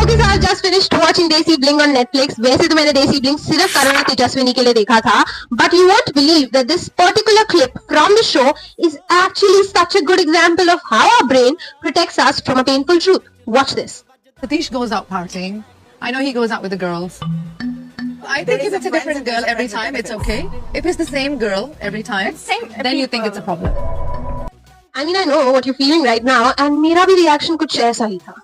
Okay, so I've just finished watching Desi Bling on Netflix. वैसे तो मैंने Desi Bling सिर्फ करुणा तेजस्विनी के लिए देखा था, but you won't believe that this particular clip from the show is actually such a good example of how our brain protects us from a painful truth. Watch this. Satish goes out partying. I know he goes out with the girls. I think if it's a different girl every time, it's okay. If it's the same girl every time, then you think it's a problem. I mean, I know what you're feeling right now, and मेरा भी reaction कुछ ऐसा ही था.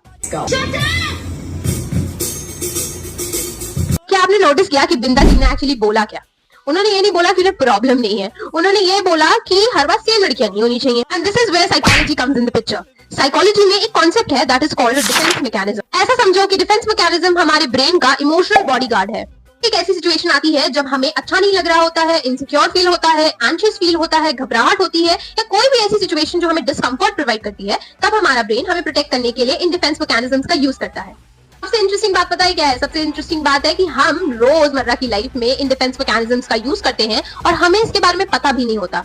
क्या आपने notice किया कि बिंदा जी ने एक्चुअली बोला क्या? उन्होंने ये नहीं बोला कि उन्हें प्रॉब्लम नहीं है, उन्होंने ये बोला कि हर बार सेम लड़कियां नहीं होनी चाहिए. And this is where psychology comes in the picture. Psychology में एक कॉन्सेप्ट है that is called defence mechanism. ऐसा समझो कि डिफेंस मैकेनिज्म हमारे ब्रेन का इमोशनल बॉडीगार्ड है. एक ऐसी सिचुएशन आती है जब हमें अच्छा नहीं लग रहा होता है, इनसिक्योर फील होता है, एंशियस फील होता है, घबराहट होती है, या कोई भी ऐसी सिचुएशन जो हमें डिस्कम्फर्ट प्रोवाइड करती है, तब हमारा ब्रेन हमें प्रोटेक्ट करने के लिए इन डिफेंस मैकेनिज्म्स का यूज करता है. सबसे इंटरेस्टिंग बात पता है क्या है? सबसे इंटरेस्टिंग बात है कि हम रोजमर्रा की लाइफ में इन डिफेंस मैकेनिज्म्स का यूज करते हैं और हमें इसके बारे में पता भी नहीं होता.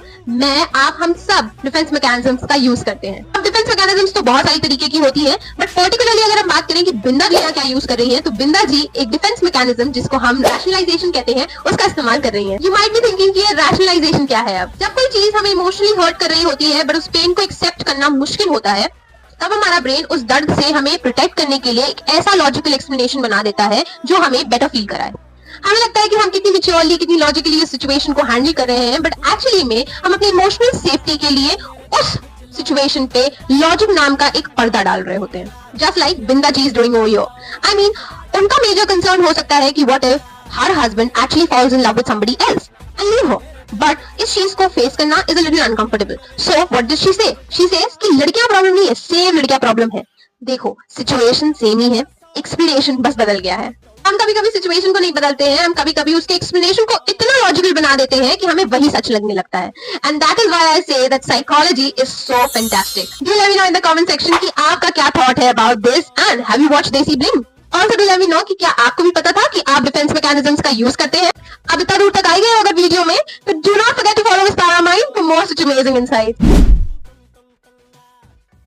हम सब डिफेंस मैकेनिज्म्स का यूज करते हैं. अब डिफेंस मैकेनिज्म्स तो बहुत सारी तरीके की होती है, बट पर्टिकुलरली अगर हम बात करें कि बिंदा जी क्या यूज कर रही है, तो बिंदा जी एक डिफेंस मैकेनिज्म जिसको हम रैशनलाइजेशन कहते हैं, उसका इस्तेमाल कर रही है. यू माइट बी थिंकिंग कि ये रैशनलाइजेशन क्या है. अब जब कोई चीज हमें इमोशनली हर्ट कर रही होती है, बट उस पेन को एक्सेप्ट करना मुश्किल होता है, तब हमारा ब्रेन उस दर्द से हमें प्रोटेक्ट करने के लिए एक ऐसा लॉजिकल एक्सप्लेनेशन बना देता है जो हमें बेटर फील कराए. हमें लगता है कि हम कितनी मैच्योरली, कितनी लॉजिकली इस सिचुएशन को हैंडल कर रहे हैं, बट एक्चुअली में हम अपनी इमोशनल सेफ्टी के लिए उस सिचुएशन पे लॉजिक नाम का एक पर्दा डाल रहे होते हैं. Just like Binda ji is doing over here. I mean, उनका मेजर कंसर्न हो सकता है कि what if her husband actually falls in love with somebody else and leave her. But इस चीज को फेस करना is a little uncomfortable. So what does she say? She says कि लड़कियां प्रॉब्लम नहीं है, सेम लड़कियां प्रॉब्लम है. देखो, सिचुएशन सेम ही है, एक्सप्लेनेशन बस बदल गया है. हम कभी कभी सिचुएशन को नहीं बदलते हैं, हम कभी कभी उसके एक्सप्लेनेशन को इतना लॉजिकल बना देते हैं कि हमें वही सच लगने लगता है. And that is why I say that psychology is so fantastic. Do let me know in the comment section कि आपका क्या थॉट है about this, and have you watched देसी bling? Also do let me know कि क्या आपको भी पता था कि आप डिफेंस मैकेनिज्म्स का यूज करते हैं. अब इतना दूर तक आए गए अगर वीडियो में, तो do not forget to follow Vistara Mind for more such amazing insights.